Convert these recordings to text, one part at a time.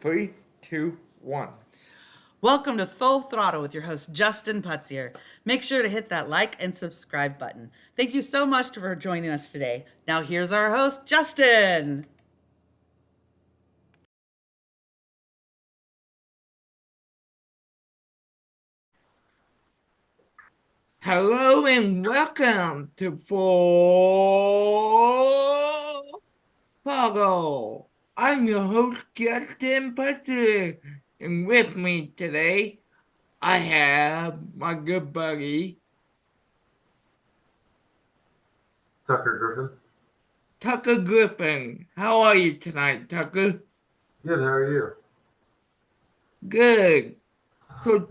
Three, two, one. Welcome to Full Throttle with your host, Justin Putzier. Make sure to hit that like and subscribe button. Thank you so much for joining us today. Now, here's our host, Justin. Hello and welcome to Full Throttle. I'm your host, Justin Putzier, and with me today, I have my good buddy, Tucker Griffin. Tucker Griffin. How are you tonight, Tucker? Good, how are you? Good. So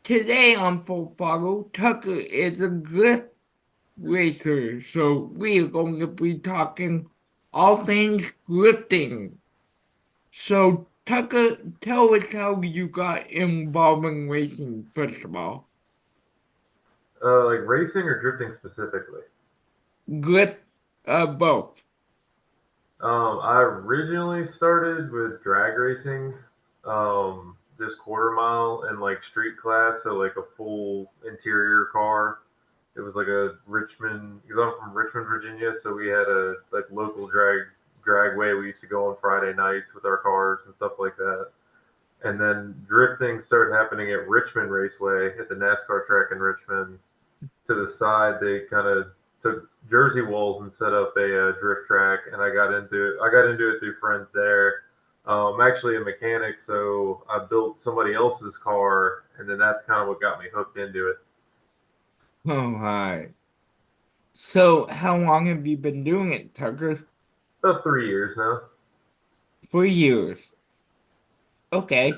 today on Full Throttle, Tucker is a drift racer, so we are going to be talking all things drifting. So, Tucker, tell us how you got involved in racing, first of all. Like racing or drifting specifically? Drift, both. I originally started with drag racing, just quarter mile and like street class, so like a full interior car. It was like a Richmond, because I'm from Richmond, Virginia, so we had a like local dragway we used to go on Friday nights with our cars and stuff like that. And then drifting started happening at Richmond Raceway at the NASCAR track in Richmond. To the side, they kind of took Jersey walls and set up a drift track, and I got into it. I got into it through friends there. I'm actually a mechanic, so I built somebody else's car, and then that's kind of what got me hooked into it. All right. So, how long have you been doing it, Tucker? About 3 years now. 4 years. Okay.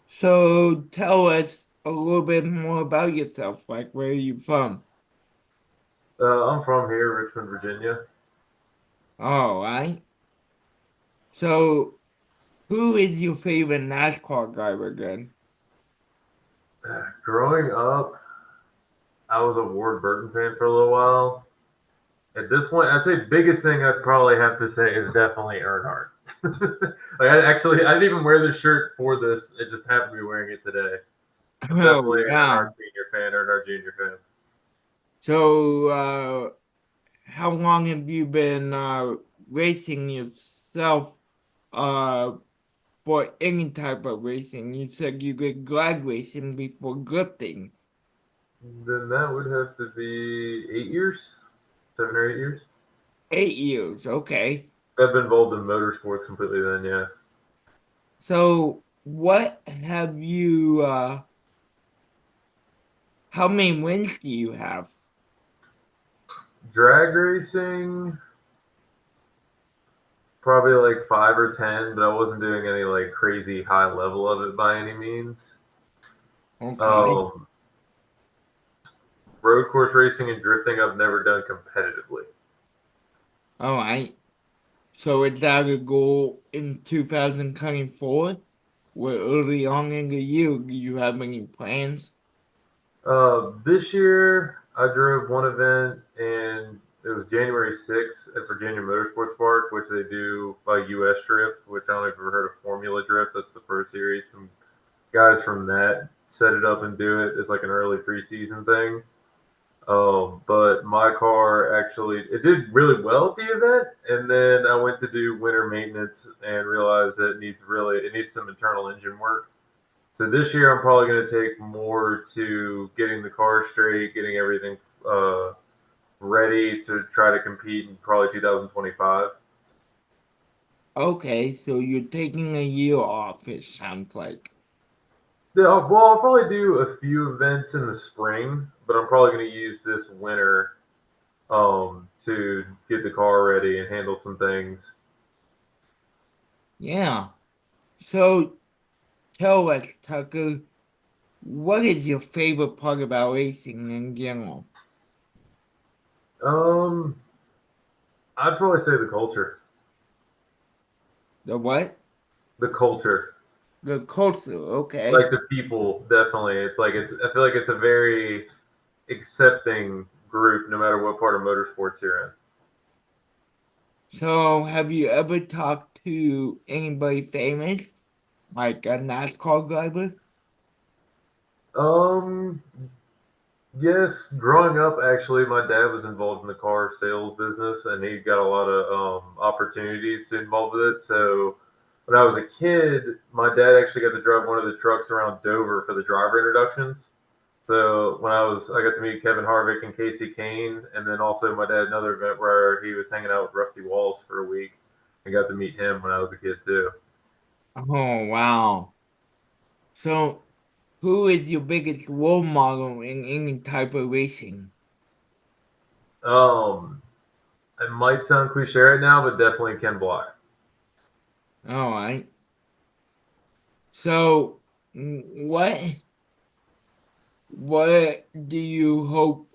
So, tell us a little bit more about yourself. Like, where are you from? I'm from here, Richmond, Virginia. All right. So, who is your favorite NASCAR driver again? Growing up, I was a Ward Burton fan for a little while. At this point, I'd say biggest thing I'd probably have to say is definitely Earnhardt. Like I didn't even wear this shirt for this. It just happened to be wearing it today. I'm Oh, definitely an yeah. Earnhardt Senior fan, Earnhardt Junior fan. So, how long have you been racing yourself uh for any type of racing? You said you did drag racing before drifting. Then that would have to be 8 years, 7 or 8 years. 8 years, okay. I've been involved in motorsports completely then, yeah. So what have you how many wins do you have? Drag racing, probably like 5 or 10, but I wasn't doing any like crazy high level of it by any means. Okay. Um, road course racing and drifting, I've never done competitively. All right. So is that a goal in 2024? We're early on in the year. Do you have any plans? This year, I drove one event, and it was January 6th at Virginia Motorsports Park, which they do by US Drift, which I don't know if you've ever heard of Formula Drift. That's the Pro Series. Some guys from that set it up and do it. It's like an early preseason thing. But my car actually it did really well at the event, and then I went to do winter maintenance and realized that it needs some internal engine work. So this year I'm probably going to take more to getting the car straight, getting everything ready to try to compete in probably 2025. Okay, so you're taking a year off, it sounds like. Yeah, well, I'll probably do a few events in the spring, but I'm probably going to use this winter to get the car ready and handle some things. Yeah. So tell us, Tucker, what is your favorite part about racing in general? Um, I'd probably say the culture. The what? The culture, The culture, okay. like the people, definitely. It's like I feel like it's a very accepting group, no matter what part of motorsports you're in. So have you ever talked to anybody famous, like a NASCAR driver? Yes, growing up, actually, my dad was involved in the car sales business, and he got a lot of opportunities to involve with it. So when I was a kid, my dad actually got to drive one of the trucks around Dover for the driver introductions. So I got to meet Kevin Harvick and Casey Kane, and then also my dad had another event where he was hanging out with Rusty Walls for a week. I got to meet him when I was a kid too. Oh, wow. So, who is your biggest role model in any type of racing? Um, it might sound cliche right now, but definitely Ken Block. All right. So, what do you hope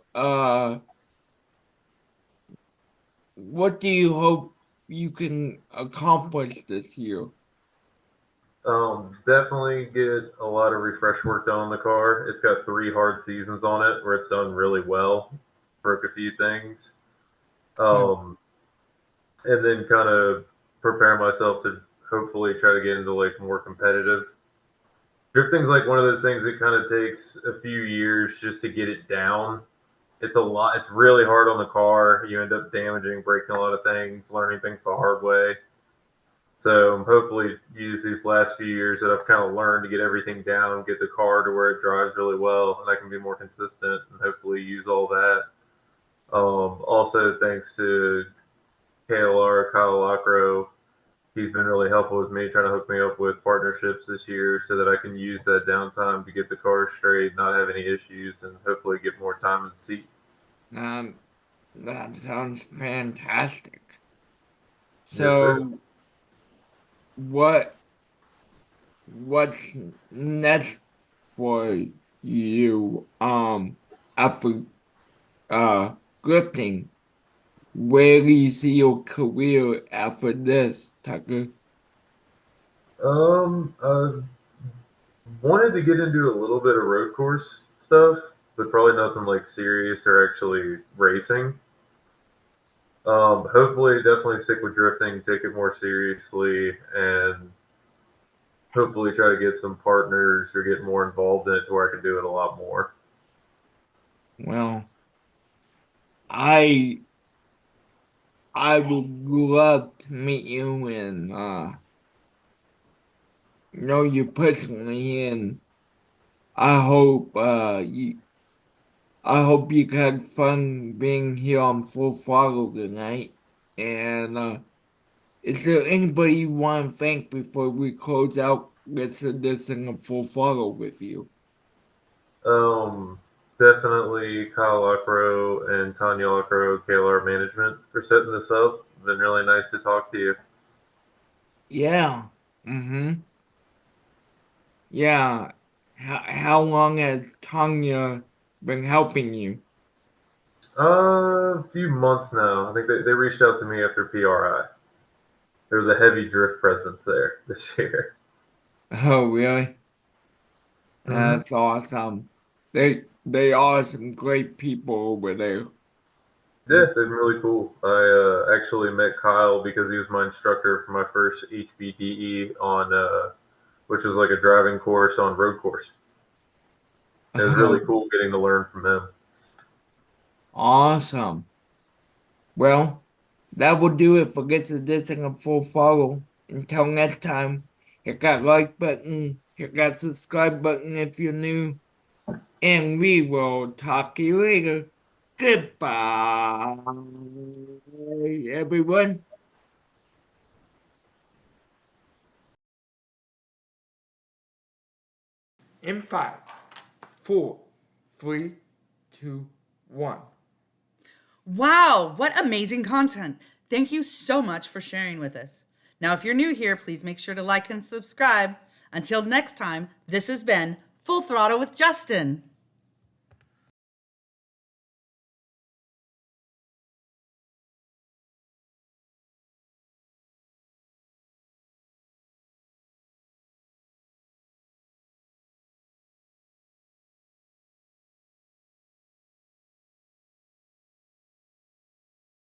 what do you hope you can accomplish this year? Definitely get a lot of refresh work done on the car. It's got 3 hard seasons on it where it's done really well. Broke a few things. Um, and then kind of prepare myself to hopefully try to get into like more competitive. Drifting's like one of those things that kind of takes a few years just to get it down. It's a lot. It's really hard on the car. You end up damaging, breaking a lot of things, learning things the hard way. So hopefully use these last few years that I've kind of learned to get everything down, get the car to where it drives really well, and I can be more consistent and hopefully use all that. Also, thanks to KLR, Kyle Lockrow, he's been really helpful with me, trying to hook me up with partnerships this year so that I can use that downtime to get the car straight, not have any issues, and hopefully get more time in the seat. That sounds fantastic. Yes, sir. So, what's next for you after drifting? Where do you see your career after this, Tucker? I wanted to get into a little bit of road course stuff, but probably nothing like serious or actually racing. Hopefully, definitely stick with drifting, take it more seriously, and hopefully try to get some partners or get more involved in it to where I can do it a lot more. Well, I would love to meet you and know you personally, and I hope you had fun being here on Full Throttle tonight. And is there anybody you want to thank before we close out this edition of Full Throttle with you? Um, Definitely Kyle Lockrow and Tanya Lockrow, KLR Management, for setting this up. Been really nice to talk to you. Yeah. Mm-hmm. Yeah. How long has Tanya been helping you? A few months now. I think they reached out to me after PRI. There was a heavy drift presence there this year. Oh, really? Mm-hmm. That's awesome. They are some great people over there. Yeah, they've been really cool. I actually met Kyle because he was my instructor for my first HBDE on, which was like a driving course on road course. It was really cool getting to learn from him. Awesome. Well, that will do it for this edition of Full Throttle. Until next time, hit that like button, hit that subscribe button if you're new, and we will talk to you later. Goodbye, everyone. In 5, 4, 3, 2, 1. Wow, what amazing content. Thank you so much for sharing with us. Now, if you're new here, please make sure to like and subscribe. Until next time, this has been Full Throttle with Justin.